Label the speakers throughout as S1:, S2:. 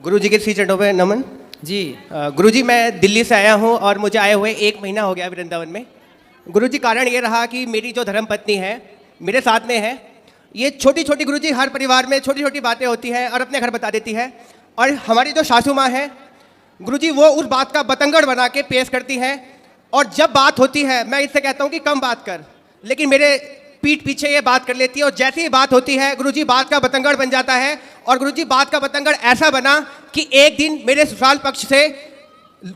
S1: गुरुजी के श्री चरणों पे नमन
S2: जी।
S1: गुरुजी, मैं दिल्ली से आया हूँ और मुझे आए हुए 1 महीना हो गया वृंदावन में। गुरुजी, कारण ये रहा कि मेरी जो धर्मपत्नी है मेरे साथ में है। ये छोटी छोटी गुरुजी हर परिवार में छोटी छोटी बातें होती हैं और अपने घर बता देती है। और हमारी जो सासू माँ है गुरुजी, वो उस बात का बतंगड़ बना के पेश करती हैं। और जब बात होती है मैं इससे कहता हूँ कि कम बात कर, लेकिन मेरे पीठ पीछे ये बात कर लेती है। और जैसे ही बात होती है गुरुजी बात का बतंगड़ बन जाता है। और गुरुजी बात का बतंगड़ ऐसा बना कि एक दिन मेरे ससुराल पक्ष से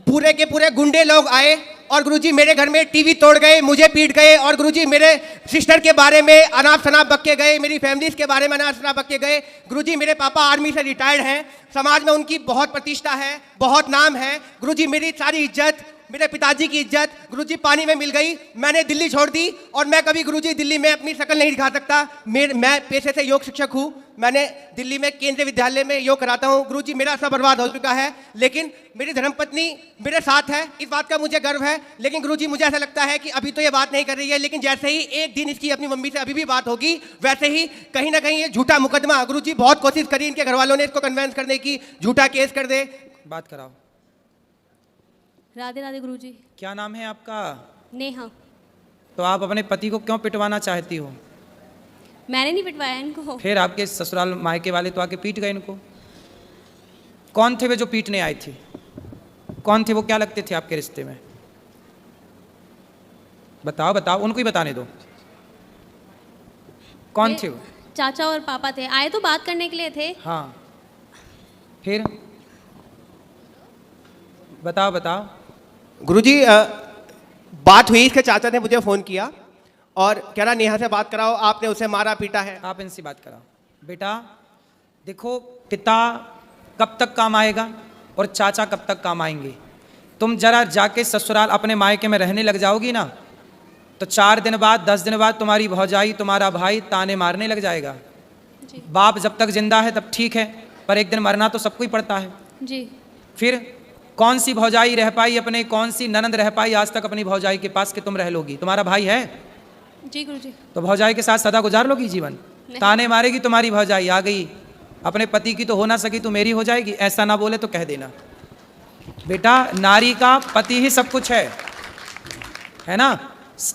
S1: पूरे के पूरे गुंडे लोग आए और गुरुजी मेरे घर में टीवी तोड़ गए, मुझे पीट गए। और गुरुजी मेरे सिस्टर के बारे में अनाप शनाप बक के गए, मेरी फैमिलीज के बारे में अनाप शनाप बक के गए। गुरुजी मेरे पापा आर्मी से रिटायर्ड हैं, समाज में उनकी बहुत प्रतिष्ठा है, बहुत नाम है। गुरुजी मेरी सारी इज्जत, मेरे पिताजी की इज्जत गुरुजी पानी में मिल गई। मैंने दिल्ली छोड़ दी और मैं कभी गुरुजी दिल्ली में अपनी शक्ल नहीं दिखा सकता। मैं पेशे से योग शिक्षक हूँ। मैंने दिल्ली में केंद्रीय विद्यालय में योग कराता हूँ। गुरुजी मेरा सब बर्बाद हो चुका है, लेकिन मेरी धर्मपत्नी मेरे साथ है, इस बात का मुझे गर्व है। लेकिन गुरुजी मुझे ऐसा लगता है कि अभी तो ये बात नहीं कर रही है, लेकिन जैसे ही एक दिन इसकी अपनी मम्मी से अभी भी बात होगी वैसे ही कहीं ना कहीं ये झूठा मुकदमा, गुरुजी बहुत कोशिश करी इनके घर वालों ने इसको कन्वेंस करने की, झूठा केस कर दे।
S2: बात कराओ।
S3: राधे राधे गुरुजी।
S2: क्या नाम है आपका?
S3: नेहा।
S2: तो आप अपने पति को क्यों पिटवाना चाहती हो?
S3: मैंने नहीं पिटवाया इनको।
S2: फिर आपके ससुराल मायके वाले तो आके पीट गए इनको। कौन थे वे जो पीटने आए थे? कौन थे वो? क्या लगते थे आपके रिश्ते में? बताओ बताओ, उनको ही बताने दो। कौन थे वो?
S3: चाचा और पापा थे, आए तो बात करने के लिए थे।
S2: हाँ, फिर बताओ बताओ।
S1: गुरुजी बात हुई, इसके चाचा ने मुझे फ़ोन किया और कह रहा नेहा से बात कराओ, आपने उसे मारा पीटा है।
S2: आप इनसे बात कराओ। बेटा देखो, पिता कब तक काम आएगा और चाचा कब तक काम आएंगे। तुम जरा जाके ससुराल अपने मायके में रहने लग जाओगी ना, तो 4 दिन बाद 10 दिन बाद तुम्हारी भौजाई तुम्हारा भाई ताने मारने लग जाएगा।
S3: जी।
S2: बाप जब तक जिंदा है तब ठीक है, पर एक दिन मरना तो सबको ही पड़ता है।
S3: जी।
S2: फिर कौन सी भौजाई रह पाई अपने, कौन सी ननद रह पाई आज तक अपनी भौजाई के पास कि तुम रह लोगी? तुम्हारा भाई है?
S3: जी गुरुजी।
S2: तो भौजाई के साथ सदा गुजार लोगी जीवन? ताने मारेगी तुम्हारी भौजाई, आ गई अपने पति की तो हो ना सकी तो मेरी हो जाएगी, ऐसा ना बोले तो कह देना। बेटा नारी का पति ही सब कुछ है ना।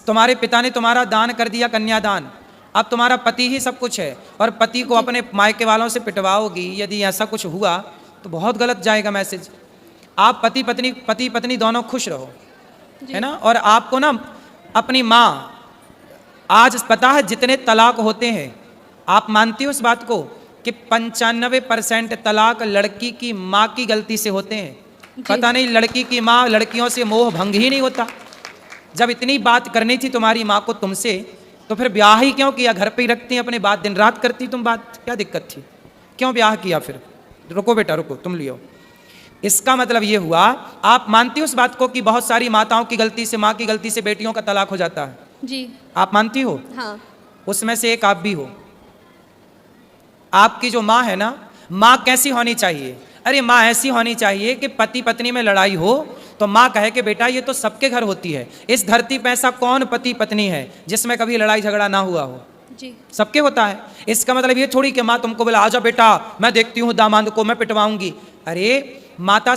S2: तुम्हारे पिता ने तुम्हारा दान कर दिया, कन्यादान, अब तुम्हारा पति ही सब कुछ है। और पति को अपने मायके वालों से पिटवाओगी, यदि ऐसा कुछ हुआ तो बहुत गलत जाएगा मैसेज। आप पति पत्नी दोनों खुश रहो, है ना। और आपको ना अपनी माँ, आज पता है जितने तलाक होते हैं, आप मानती हो इस बात को कि 95% तलाक लड़की की माँ की गलती से होते हैं। पता नहीं लड़की की माँ, लड़कियों से मोह भंग ही नहीं होता। जब इतनी बात करनी थी तुम्हारी माँ को तुमसे, तो फिर ब्याह ही क्यों किया? घर पे ही रखती अपने बात, दिन रात करती तुम बात, क्या दिक्कत थी? क्यों ब्याह किया फिर? रुको बेटा रुको, तुम लियो। इसका मतलब ये हुआ, आप मानती हो उस बात को कि बहुत सारी माताओं की गलती से, माँ की गलती से बेटियों का तलाक हो जाता है?
S3: जी।
S2: आप मानती हो?
S3: हाँ।
S2: उसमें से एक आप भी हो। आपकी जो माँ है ना, माँ कैसी होनी चाहिए? अरे माँ ऐसी होनी चाहिए कि पति पत्नी में लड़ाई हो तो माँ कहे कि बेटा ये तो सबके घर होती है, इस धरती पे ऐसा कौन पति पत्नी है जिसमें कभी लड़ाई झगड़ा ना हुआ हो?
S3: जी।
S2: सबके होता है। इसका मतलब ये थोड़ी कि माँ तुमको बोला आजा बेटा मैं देखती हूँ दामाद को मैं पिटवाऊंगी। अरे माता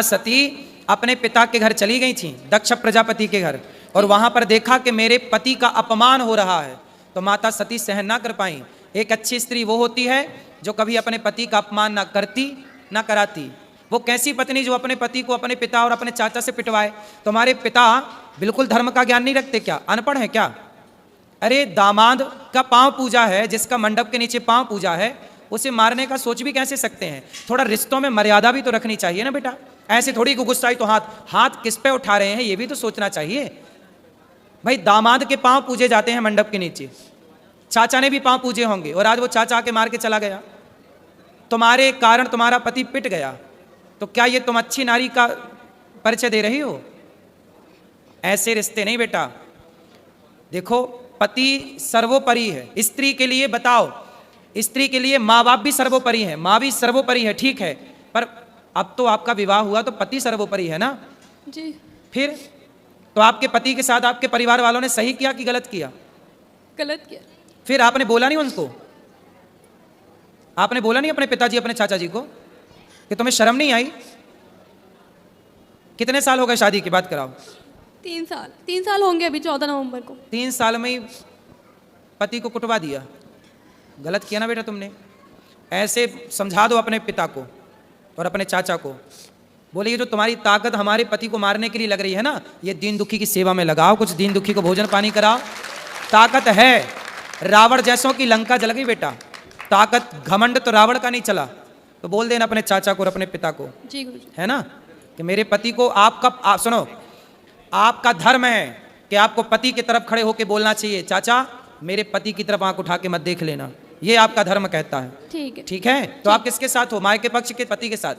S2: सती अपने पिता के घर चली गई थी, दक्ष प्रजापति के घर, और वहां पर देखा कि मेरे पति का अपमान हो रहा है, तो माता सती सहन ना कर पाई। एक अच्छी स्त्री वो होती है जो कभी अपने पति का अपमान ना करती ना कराती। वो कैसी पत्नी जो अपने पति को अपने पिता और अपने चाचा से पिटवाए? तुम्हारे पिता बिल्कुल धर्म का ज्ञान नहीं रखते क्या? अनपढ़ है क्या? अरे दामाद का पांव पूजा है, जिसका मंडप के नीचे पांव पूजा है, उसे मारने का सोच भी कैसे सकते हैं? थोड़ा रिश्तों में मर्यादा भी तो रखनी चाहिए ना बेटा। ऐसे थोड़ी गुस्साई तो हाथ किस पे उठा रहे हैं ये भी तो सोचना चाहिए भाई। दामाद के पांव पूजे जाते हैं मंडप के नीचे, चाचा ने भी पांव पूजे होंगे, और आज वो चाचा आके मार के चला गया, तुम्हारे कारण तुम्हारा पति पिट गया, तो क्या ये तुम अच्छी नारी का परिचय दे रही हो? ऐसे रिश्ते नहीं बेटा। देखो पति सर्वोपरि है, स्त्री के लिए बताओ, स्त्री के लिए माँ बाप भी सर्वोपरि है, माँ भी सर्वोपरि है, ठीक है, पर अब तो आपका विवाह हुआ तो पति सर्वोपरि है ना
S3: जी।
S2: फिर तो आपके पति के साथ आपके परिवार वालों ने सही किया कि गलत किया?
S3: गलत किया।
S2: फिर आपने बोला नहीं उनको? आपने बोला नहीं अपने पिताजी अपने चाचा जी को कि तुम्हें शर्म नहीं आई? कितने साल हो गए शादी की बात कराओ?
S3: 3 साल होंगे अभी 14 नवंबर को।
S2: 3 साल में ही पति को कुटवा दिया। गलत किया ना बेटा तुमने। ऐसे समझा दो अपने पिता को और अपने चाचा को, बोले ये जो तुम्हारी ताकत हमारे पति को मारने के लिए लग रही है ना, ये दीन दुखी की सेवा में लगाओ, कुछ दीन दुखी को भोजन पानी कराओ। ताकत है। रावण जैसों की लंका जल गई बेटा। ताकत घमंड तो रावण का नहीं चला। तो बोल देना अपने चाचा को और अपने पिता को,
S3: जी गुरुजी।
S2: है ना, कि मेरे पति को सुनो, आपका धर्म है कि आपको पति की तरफ खड़े होकर बोलना चाहिए, चाचा मेरे पति की तरफ आंख उठा के मत देख लेना, ये आपका धर्म कहता है।
S3: ठीक है।
S2: ठीक है। तो आप किसके साथ हो? माँ के पक्ष के पति के साथ?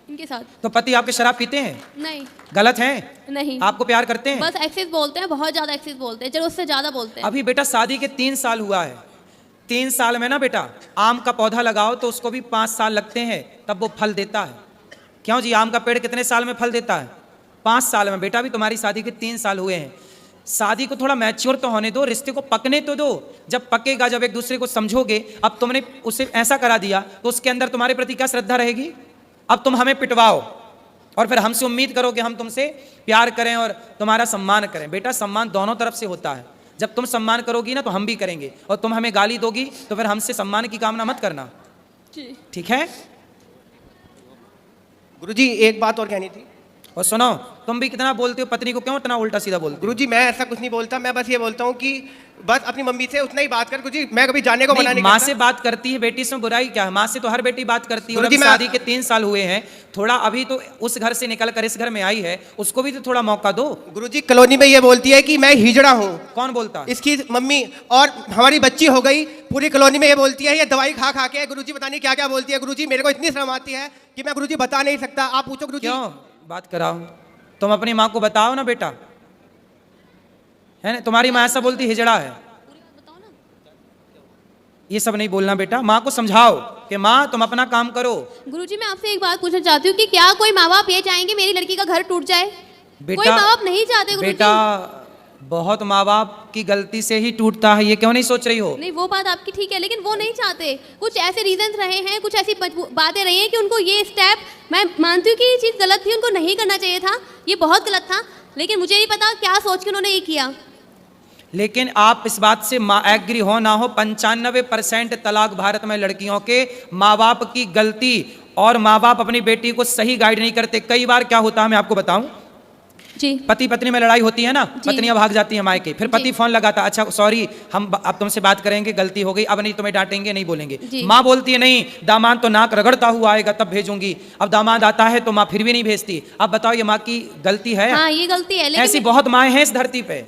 S3: इनके साथ।
S2: तो पति आपके शराब पीते हैं?
S3: नहीं।
S2: गलत है?
S3: नहीं।
S2: आपको प्यार करते हैं?
S3: बस एक्सेस बोलते हैं, बहुत ज्यादा एक्सेस बोलते हैं, जरूरत से ज्यादा बोलते हैं।
S2: अभी बेटा शादी के 3 साल हुआ है। 3 साल में ना बेटा आम का पौधा लगाओ तो उसको भी 5 साल लगते हैं तब वो फल देता है। क्यों जी? आम का पेड़ कितने साल में फल देता है? 5 साल में। बेटा भी तुम्हारी शादी के 3 साल हुए हैं। शादी को थोड़ा मैच्योर तो होने दो, रिश्ते को पकने तो दो। जब पकेगा, जब एक दूसरे को समझोगे। अब तुमने उसे ऐसा करा दिया तो उसके अंदर तुम्हारे प्रति क्या श्रद्धा रहेगी? अब तुम हमें पिटवाओ और फिर हमसे उम्मीद करो कि हम तुमसे प्यार करें और तुम्हारा सम्मान करें। बेटा सम्मान दोनों तरफ से होता है। जब तुम सम्मान करोगी ना तो हम भी करेंगे, और तुम हमें गाली दोगी तो फिर हमसे सम्मान की कामना मत करना। ठीक है?
S1: गुरुजी एक बात और कहनी थी।
S2: और सुनो, तुम भी कितना बोलते हो, पत्नी को क्यों इतना उल्टा सीधा बोलते हो?
S1: गुरुजी मैं ऐसा कुछ नहीं बोलता, मैं बस ये बोलता हूँ कि बस अपनी मम्मी से उतना ही बात कर। गुरुजी मैं कभी जाने को मना नहीं
S2: माँ
S1: करता।
S2: से बात करती है बेटी, इसमें बुराई क्या है? माँ से तो हर बेटी बात करती है। और
S1: गुरुजी
S2: अभी
S1: मैं-
S2: शादी के 3 साल हुए हैं, थोड़ा अभी तो उस घर से निकल कर इस घर में आई है, उसको भी तो थोड़ा मौका दो।
S1: गुरुजी कॉलोनी में ये बोलती है कि मैं हिजड़ा हूँ।
S2: कौन बोलता?
S1: इसकी मम्मी। और हमारी बच्ची हो गई, पूरी कॉलोनी में ये बोलती है ये दवाई खा खा के। गुरुजी पता नहीं क्या क्या बोलती है। गुरुजी मेरे को इतनी शर्म आती है कि मैं गुरुजी बता नहीं सकता। आप पूछो गुरुजी।
S2: क्यों बात कराओ? तुम अपनी माँ को बताओ ना बेटा, है ना? तुम्हारी माँ ऐसा बोलती हिजड़ा है, ये सब नहीं बोलना बेटा। माँ को समझाओ कि माँ तुम अपना काम करो।
S3: गुरुजी मैं आपसे एक बात पूछना चाहती हूँ कि क्या कोई माँ बाप ये चाहेंगे मेरी लड़की का घर टूट जाए?
S2: बेटा
S3: कोई माँ बाप नहीं चाहते गुरुजी।
S2: बेटा बहुत माँ बाप की गलती से ही टूटता है, ये क्यों नहीं सोच रही हो?
S3: नहीं वो बात आपकी ठीक है, लेकिन वो नहीं चाहते। कुछ ऐसे रीजन रहे हैं, कुछ ऐसी बातें रही हैं कि उनको ये स्टेप, मैं मानती हूँ कि ये चीज़ गलत थी, उनको नहीं करना चाहिए था, ये बहुत गलत था, लेकिन मुझे नहीं पता क्या सोच के उन्होंने ये किया।
S2: लेकिन आप इस बात से एग्री हो ना हो, 95% तलाक भारत में लड़कियों के माँ बाप की गलती, और माँ बाप अपनी बेटी को सही गाइड नहीं करते। कई बार क्या होता है मैं आपको बताऊं,
S3: जी।
S2: पति पत्नी में लड़ाई होती है ना, पत्नियां भाग जाती हैं मायके, फिर पति
S3: जी।
S2: फोन लगाता, अच्छा सॉरी हम अब तुमसे बात करेंगे, गलती हो गई, अब नहीं तुम्हें डांटेंगे, नहीं बोलेंगे।
S3: जी।
S2: माँ बोलती है नहीं, दामाद तो नाक रगड़ता हुआ आएगा तब भेजूंगी। अब दामाद आता है तो माँ फिर भी नहीं भेजती। अब बताओ ये माँ की गलती है?
S3: हाँ ये गलती है, लेकिन
S2: ऐसी बहुत माएँ हैं इस धरती पे।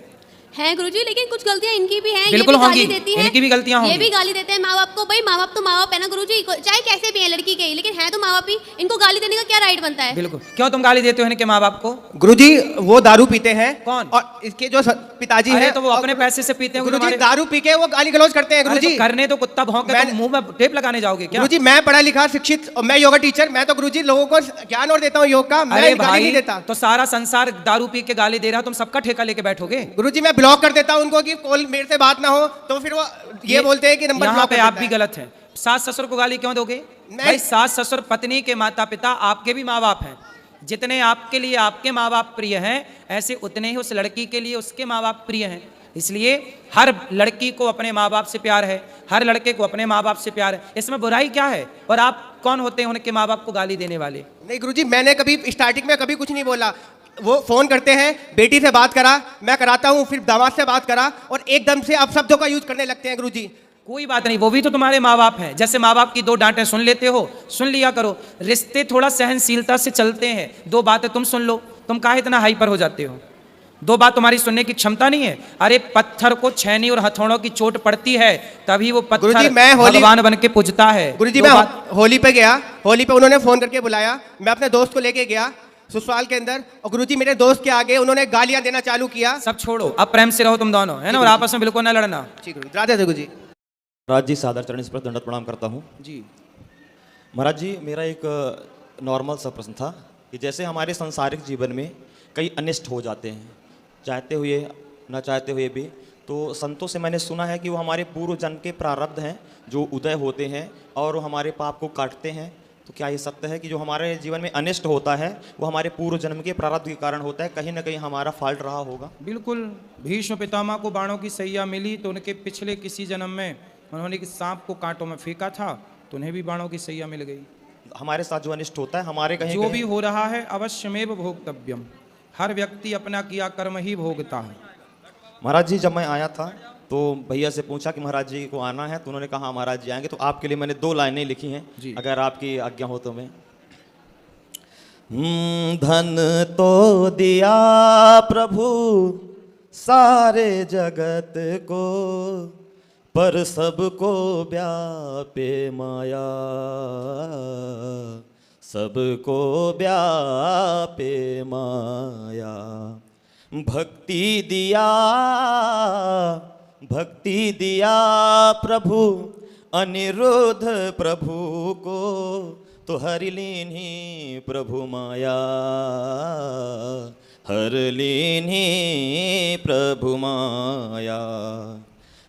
S3: हैं गुरुजी, लेकिन कुछ गलतियां इनकी भी हैं।
S2: बिल्कुल
S3: ये भी गाली
S2: होंगी,
S3: देती हैं,
S2: इनकी भी गलतियां
S3: ये
S2: होंगी।
S3: भी गाली देते हैं माँ बाप को। भाई माँ बाप तो माँ बाप है ना गुरुजी, चाहे कैसे भी है लड़की के, लेकिन है तो माँ बाप ही। इनको गाली देने का क्या राइट बनता है?
S2: बिल्कुल। क्यों तुम गाली देते हो इनके माँ बाप को?
S1: गुरुजी वो दारू पीते हैं।
S2: कौन?
S1: और इसके जो पिताजी
S2: अरे
S1: हैं
S2: तो वो अपने पैसे से पीते हैं
S1: गुरुजी,
S2: तुम्हारे-
S1: दारू पी के वो गाली गलौज करते हैं
S2: अरे
S1: गुरुजी।
S2: तो करने तो कुत्ता भौंके, तुम मुंह में टेप लगाने जाओगे क्या?
S1: गुरुजी मैं पढ़ा लिखा शिक्षित और मैं योगा टीचर, मैं तो गुरुजी लोगों को ज्ञान और देता हूँ योग का, मैं
S2: अरे
S1: गाली
S2: भाई
S1: नहीं देता।
S2: तो सारा संसार दारू पी के गाली दे रहा, तुम सबका ठेका लेके बैठोगे?
S1: गुरुजी मैं ब्लॉक कर देता हूँ उनको कि कॉल मेरे से बात ना हो, तो फिर वो ये बोलते हैं कि नंबर
S2: यहाँ
S1: ब्लॉक
S2: पे
S1: कर
S2: आप
S1: देता
S2: भी
S1: है।
S2: गलत हैं। सास ससुर को गाली क्यों दोगे?
S1: मैं-
S2: भाई सास ससुर पत्नी के माता पिता आपके भी माँ बाप हैं। जितने आपके लिए आपके माँ बाप प्रिय हैं, ऐसे उतने ही उस लड़की के लिए उसके माँ बाप प्रिय हैं। इसलिए हर लड़की को अपने माँ बाप से प्यार है, हर लड़के को अपने माँ बाप से प्यार है, इसमें बुराई क्या है? और आप कौन होते हैं उनके माँ बाप को गाली देने वाले?
S1: नहीं गुरुजी मैंने कभी स्टार्टिंग में कभी कुछ नहीं बोला। वो फोन करते हैं, बेटी से बात करा, मैं कराता हूँ, फिर दामाद से बात करा, और एकदम से अब शब्दों का यूज करने लगते हैं गुरुजी।
S2: कोई बात नहीं, वो भी तो तुम्हारे माँ बाप हैं। जैसे माँ बाप की 2 डांटें सुन लेते हो, सुन लिया करो। रिश्ते थोड़ा सहनशीलता से चलते हैं। 2 बातें तुम सुन लो, तुम काहे इतना हाइपर हो जाते हो? 2 बात तुम्हारी सुनने की क्षमता नहीं है? अरे पत्थर को छेनी और हथौड़ों की चोट पड़ती है तभी वो
S1: गुरुजी,
S2: पत्थर
S1: मैं
S2: भगवान बन के पूजता है।
S1: गुरुजी
S2: 2
S1: मैं
S2: बात-
S1: होली पे गया, होली पे उन्होंने फोन करके बुलाया, मैं अपने दोस्त को लेके गया ससुराल के अंदर, और गुरुजी मेरे दोस्त के आगे उन्होंने गालियां देना चालू किया।
S2: सब छोड़ो, अब प्रेम से रहो तुम दोनों, है ना, और आपस में बिल्कुल ना लड़ना।
S1: ठीक है राधे राधे गुरुजी।
S4: महाराज जी सादर चरण पर दंडवत प्रणाम करता हूँ
S1: जी
S4: महाराज जी। मेरा एक नॉर्मल सा प्रश्न था कि जैसे हमारे सांसारिक जीवन में कई अनिष्ट हो जाते हैं, चाहते हुए ना चाहते हुए भी, तो संतों से मैंने सुना है कि वो हमारे पूर्व जन्म के प्रारब्ध हैं जो उदय होते हैं और वो हमारे पाप को काटते हैं। तो क्या ये सत्य है कि जो हमारे जीवन में अनिष्ट होता है वो हमारे पूर्व जन्म के प्रारब्ध के कारण होता है? कहीं ना कहीं हमारा फॉल्ट रहा होगा।
S2: बिल्कुल। भीष्म पितामह को बाणों की सैया मिली तो उनके पिछले किसी जन्म में उन्होंने किसी सांप को कांटों में फेंका था तो उन्हें भी बाणों की सैया मिल गई।
S4: हमारे साथ जो अनिष्ट होता है हमारे कहीं
S2: जो भी हो रहा है अवश्यमेव भोक्तव्यम। हर व्यक्ति अपना किया कर्म ही भोगता है।
S4: महाराज जी, जब मैं आया था तो भैया से पूछा कि महाराज जी को आना है, तो उन्होंने कहा हाँ महाराज जी आएंगे। तो आपके लिए मैंने 2 लाइनें लिखी हैं, अगर आपकी आज्ञा हो तो मैं। धन तो दिया प्रभु सारे जगत को, पर सबको व्यापे माया, सबको व्यापे माया। भक्ति दिया, भक्ति दिया प्रभु अनिरुद्ध प्रभु को, तो हर लीन्ही प्रभु माया, हर लीन्ही प्रभु माया।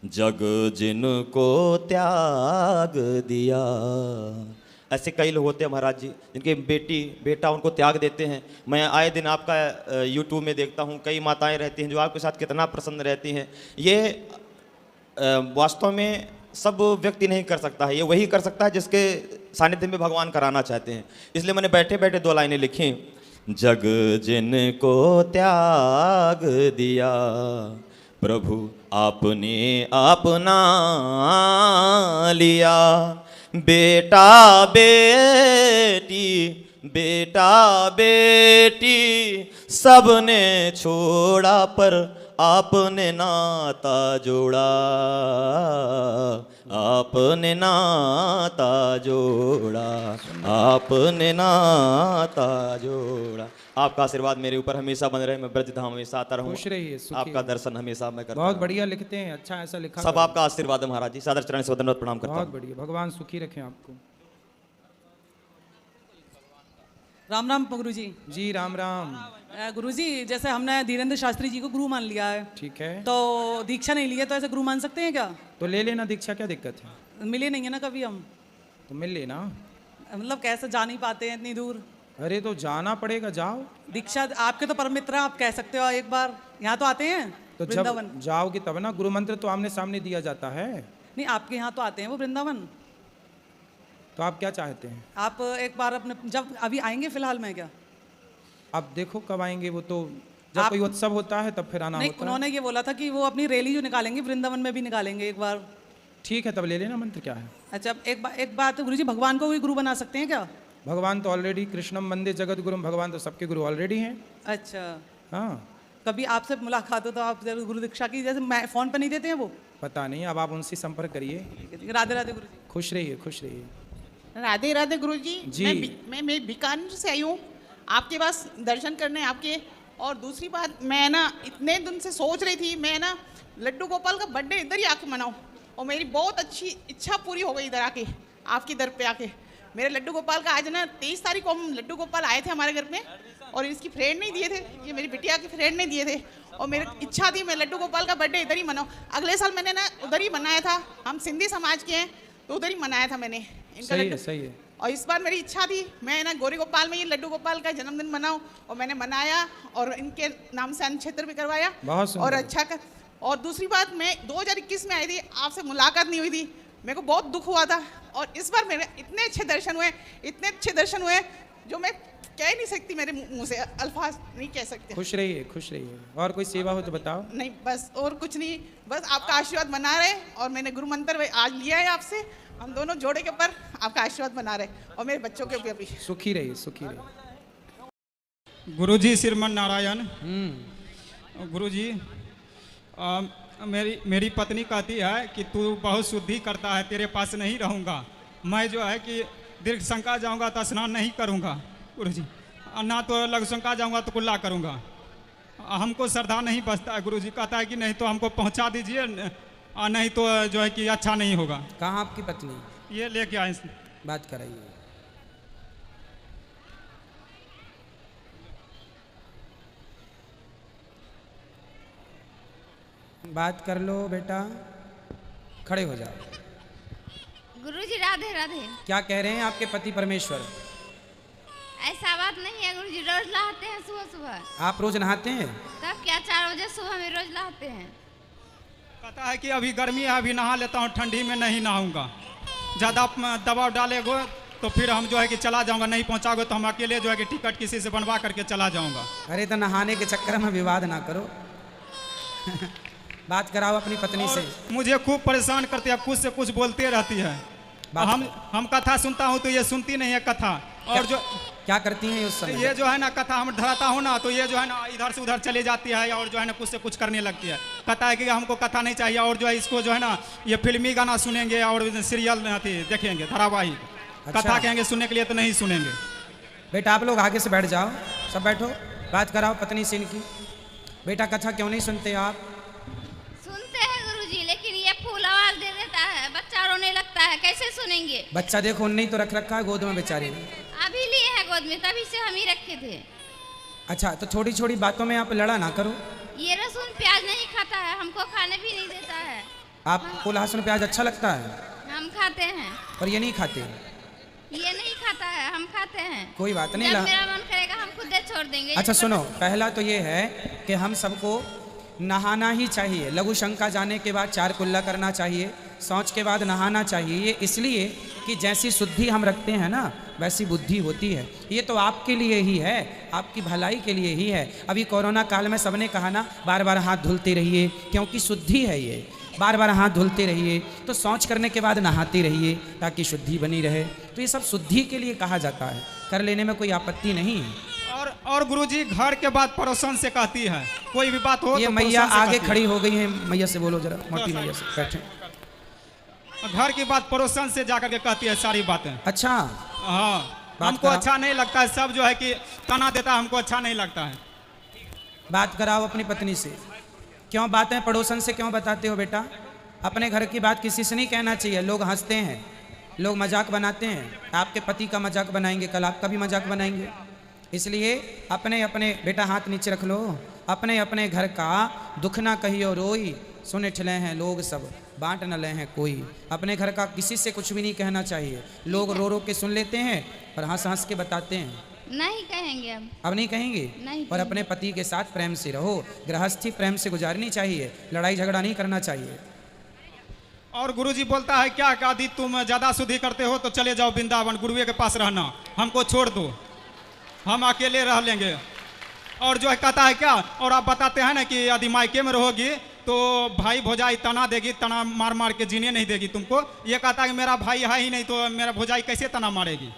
S4: जग जिनको त्याग दिया। ऐसे कई लोग होते हैं महाराज जी जिनके बेटा उनको त्याग देते हैं। मैं आए दिन आपका यूट्यूब में देखता हूँ, कई माताएं रहती हैं जो आपके साथ कितना प्रसन्न रहती हैं। ये वास्तव में सब व्यक्ति नहीं कर सकता है, ये वही कर सकता है जिसके सानिध्य में भगवान कराना चाहते हैं। इसलिए मैंने बैठे बैठे 2 लाइनें लिखी। जग जिनको त्याग दिया प्रभु आपने अपना लिया। बेटा बेटी, बेटा बेटी सबने छोड़ा, पर आपने नाता जोड़ा, आपने नाता जोड़ा, आपने नाता जोड़ा। आपका आशीर्वाद मेरे ऊपर हमेशा बन रहे, मैं ब्रज धाम हमेशा आता रहूं।
S2: खुश रहिए, सुखी
S4: आपका दर्शन हमेशा मैं करता
S2: बहुत
S4: रहूं।
S2: बढ़िया लिखते हैं, अच्छा ऐसा लिखा
S4: सब
S2: करो।
S4: आपका आशीर्वाद है महाराज जी। सादर चरण से वंदनवत प्रणाम करता
S2: बहुत
S4: हूं।
S2: बढ़िया, भगवान सुखी रखें आपको।
S5: राम राम गुरुजी।
S2: जी राम राम।
S5: गुरुजी, जैसे हमने धीरेन्द्र शास्त्री जी को गुरु मान लिया है,
S2: ठीक है,
S5: तो दीक्षा नहीं ली है, तो ऐसे गुरु मान सकते हैं क्या?
S2: तो ले लेना दीक्षा, क्या दिक्कत है?
S5: मिले नहीं है ना कभी हम,
S2: तो मिल लेना।
S5: मतलब कैसे जा नहीं पाते हैं इतनी दूर।
S2: अरे तो जाना पड़ेगा, जाओ।
S5: दीक्षा आपके तो परम मित्र हैं, आप कह सकते हो एक बार यहाँ तो आते हैं
S2: तो
S5: वृंदावन।
S2: जब जाओगे तब ना, गुरु मंत्र तो आमने सामने दिया जाता है।
S5: नहीं, आपके यहाँ तो आते हैं वो वृंदावन।
S2: तो आप क्या चाहते हैं?
S5: आप एक बार अपने, जब अभी आएंगे फिलहाल में क्या?
S2: आप देखो कब आएंगे, वो तो जब कोई उत्सव होता है तब फिर आना
S5: नहीं,
S2: होता है।
S5: उन्होंने ये बोला था कि वो अपनी रैली जो निकालेंगे वृंदावन में भी निकालेंगे एक बार।
S2: ठीक है, तब ले लेना। मंत्र क्या है?
S5: अच्छा, एक बात गुरुजी, भगवान को भी गुरु बना सकते हैं क्या?
S2: भगवान तो ऑलरेडी कृष्णम वंदे जगत गुरुम, भगवान तो सबके गुरु ऑलरेडी हैं।
S5: अच्छा,
S2: हाँ,
S5: कभी आपसे मुलाकात हो तो आप जरूर गुरु दीक्षा की, जैसे मैं फोन पर नहीं देते हैं वो।
S2: पता नहीं, अब आप उनसे संपर्क करिए।
S5: राधे राधे गुरुजी।
S2: खुश रहिए, खुश रहिए।
S6: राधे राधे गुरुजी।
S2: जी।
S6: मैं बीकानेर से आई हूँ आपके पास दर्शन करने आपके। और दूसरी बात, मैं ना इतने दिन से सोच रही थी मैं ना लड्डू गोपाल का बर्थडे इधर ही आके मनाऊँ, और मेरी बहुत अच्छी इच्छा पूरी हो गई इधर आके, आपकी दर पे आके। मेरे लड्डू गोपाल का आज ना 23 तारीख को हम लड्डू गोपाल आए थे हमारे घर में, और इसकी फ्रेंड नहीं दिए थे, ये मेरी बिटिया की फ्रेंड नहीं दिए थे, और मेरी इच्छा थी मैं लड्डू गोपाल का बर्थडे इधर ही मनाऊँ। अगले साल मैंने ना उधर ही मनाया था, हम सिंधी समाज के हैं तो उधर ही मनाया था मैंने इनका
S2: सही है,
S6: लड्डू।
S2: सही है।
S6: और इस बार मेरी इच्छा थी मैं ना गौरी गोपाल में ये लड्डू गोपाल का जन्मदिन मनाऊं, और मैंने मनाया और इनके नाम से अन्नक्षेत्र भी करवाया।
S2: बहुत सुंदर।
S6: और अच्छा कर। और दूसरी बात, मैं 2021 में आई थी, आपसे मुलाकात नहीं हुई थी, मेरे को बहुत दुख हुआ था। और इस बार मेरे इतने अच्छे दर्शन हुए, इतने अच्छे दर्शन हुए जो मैं कह नहीं सकती, मेरे मुंह से अल्फाज नहीं कह सकते।
S2: खुश रहिए, खुश रहिए। और कोई सेवा हो तो बताओ।
S6: नहीं, बस और कुछ नहीं, बस आपका आशीर्वाद बना रहे। और मैंने गुरु मंत्र आज लिया है आपसे, हम दोनों जोड़े के ऊपर आपका आशीर्वाद बना रहे, और मेरे बच्चों के ऊपर भी।
S2: सुखी रहिए, सुखी रहिए।
S7: गुरुजी श्रीमन नारायण। गुरुजी, मेरी पत्नी कहती है कि तू बहुत शुद्धि करता है, तेरे पास नहीं रहूँगा। मैं जो है कि दीर्घ शंका जाऊँगा तो स्नान नहीं करूँगा गुरुजी, ना तो लघु शंका जाऊँगा तो कुल्ला करूँगा। हमको श्रद्धा नहीं बचता है। गुरुजी कहता है कि नहीं तो हमको पहुँचा दीजिए, नहीं तो जो है कि अच्छा नहीं होगा।
S2: कहाँ आपकी पत्नी?
S7: ये लेके आए।
S2: बात कराइए। बात कर लो बेटा, खड़े हो जाओ।
S8: गुरुजी राधे राधे।
S2: क्या कह रहे हैं आपके पति परमेश्वर?
S8: ऐसा बात नहीं है गुरुजी, रोज नहाते हैं सुबह सुबह।
S2: आप रोज नहाते हैं?
S8: तब क्या 4 बजे सुबह में रोज नहाते हैं।
S7: कहता है कि अभी गर्मी है, अभी नहा लेता हूँ, ठंडी में नहीं नहाऊंगा। ज़्यादा दबाव डालेगो तो फिर हम जो है कि चला जाऊंगा, नहीं पहुंचाओगे तो हम अकेले जो है कि टिकट किसी से बनवा करके चला जाऊंगा।
S2: अरे तो नहाने के चक्कर में विवाद ना करो। बात कराओ अपनी पत्नी से।
S7: मुझे खूब परेशान करती है, कुछ से कुछ बोलते रहती है। हम कथा सुनता हूँ तो ये सुनती नहीं है कथा। और जो
S2: क्या करती हैं उस समय?
S7: ये जो है ना कथा हम धराता हूँ ना, तो ये जो है ना इधर से उधर चली जाती है और जो है ना कुछ से कुछ करने लगती है। कहता है कि हमको कथा नहीं चाहिए, और जो है इसको जो है ना ये फिल्मी गाना सुनेंगे और सीरियल देखेंगे, धारावाहिक।
S2: अच्छा।
S7: कथा कहेंगे सुनने के लिए तो नहीं सुनेंगे।
S2: बेटा आप लोग आगे से बैठ जाओ, सब बैठो, बात कराओ पत्नी से इनकी। बेटा कथा क्यों नहीं सुनते आप?
S8: सुनते हैं गुरुजी, लेकिन ये फूल आवाज दे देता है, बच्चा रोने लगता है, कैसे सुनेंगे।
S2: बच्चा देखो उन्हें तो रख रखा है गोद में बेचारे ने।
S8: अभी लिए हैं गोद में, तभी से हम ही रखे थे।
S2: अच्छा तो छोटी छोटी बातों में आप लड़ा ना करो।
S8: ये लहसुन प्याज नहीं खाता है, हमको खाने भी नहीं देता है।
S2: आपको लहसुन प्याज अच्छा लगता है?
S8: हम खाते हैं।
S2: और ये नहीं खाते?
S8: ये नहीं खाता है, हम खाते हैं।
S2: कोई बात नहीं।
S8: जब मेरा मन करेगा हम खुद छोड़ देंगे।
S2: अच्छा सुनो, पहला तो ये है कि हम सबको नहाना ही चाहिए। लघु शंका जाने के बाद 4 कुल्ला करना चाहिए, शौच के बाद नहाना चाहिए। ये इसलिए कि जैसी शुद्धि हम रखते हैं ना वैसी बुद्धि होती है। ये तो आपके लिए ही है, आपकी भलाई के लिए ही है। अभी कोरोना काल में सबने कहा ना बार बार हाथ धुलते रहिए, क्योंकि शुद्धि है ये। बार बार हाथ धुलते रहिए, तो शौच करने के बाद नहाते रहिए ताकि शुद्धि बनी रहे। तो ये सब शुद्धि के लिए कहा जाता है, कर लेने में कोई आपत्ति नहीं है।
S7: और गुरुजी घर के बाद पड़ोसन से कहती है, कोई भी बात हो
S2: ये
S7: तो
S2: मैया
S7: पड़ोसन से
S2: आगे
S7: कहती
S2: खड़ी हो गई है, मैया से बोलो जरा, मोटी मैया से बैठे।
S7: है। घर की बात पड़ोसन से जाकर के कहती है सारी बातें।
S2: अच्छा
S7: हाँ, हमको अच्छा नहीं लगता है, सब जो है कि तना देता है, हमको अच्छा नहीं लगता है।
S2: बात कराओ अपनी पत्नी से। क्यों बातें पड़ोसन से क्यों बताते हो बेटा? अपने घर की बात किसी से नहीं कहना चाहिए। लोग हंसते हैं, लोग मजाक बनाते हैं। आपके पति का मजाक बनाएंगे, कल आपका भी मजाक बनाएंगे। इसलिए अपने अपने, बेटा हाथ नीचे रख लो, अपने अपने घर का दुख ना कहियो रोई, सुन ठले हैं लोग सब, बांट न ले हैं कोई। अपने घर का किसी से कुछ भी नहीं कहना चाहिए। लोग रो रो के सुन लेते हैं और हंस हंस के बताते हैं।
S8: नहीं कहेंगे
S2: अब नहीं कहेंगे।
S8: नहीं
S2: और अपने पति के साथ प्रेम से रहो, गृहस्थी प्रेम से गुजारनी चाहिए, लड़ाई झगड़ा नहीं करना चाहिए।
S7: और गुरुजी बोलता है क्या आदि तुम ज्यादा शुद्धि करते हो तो चले जाओ वृंदावन, गुरुए के पास रहना, हमको छोड़ दो, हम अकेले रह लेंगे। और जो है कहता है क्या, और आप बताते हैं ना कि यदि मायके में रहोगी तो भाई भौजाई तना देगी, तना मार मार के जीने नहीं देगी तुमको। ये कहता है कि मेरा भाई है ही नहीं तो मेरा भौजाई कैसे तना मारेगी।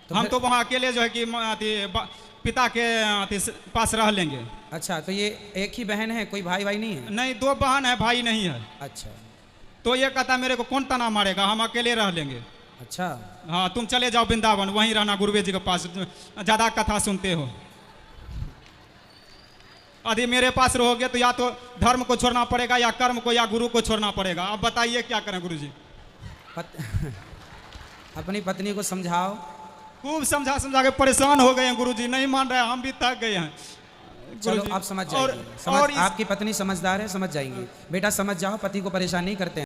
S7: तो हम तो वहाँ अकेले जो है कि पिता के पास रह लेंगे।
S2: अच्छा तो ये एक ही बहन है, कोई भाई भाई नहीं है?
S7: नहीं, 2 बहन है, भाई नहीं है।
S2: अच्छा
S7: तो ये कहता मेरे को कौन तना मारेगा, हम अकेले रह लेंगे।
S2: अच्छा
S7: हाँ, तुम चले जाओ वृंदावन, वहीं रहना गुरुवे जी के पास, ज्यादा कथा सुनते हो। यदि मेरे पास रहोगे तो या तो धर्म को छोड़ना पड़ेगा या कर्म को या गुरु को छोड़ना पड़ेगा। अब बताइए क्या करें गुरुजी।
S2: अपनी पत्नी को समझाओ।
S7: खूब समझा समझा के परेशान हो गए हैं गुरुजी, नहीं मान रहे, हम भी थक गए हैं।
S2: चलो आप समझ जाएंगे। आपकी पत्नी समझदार है, समझ जाएंगी। बेटा समझ जाओ, पति को परेशान नहीं करते हैं।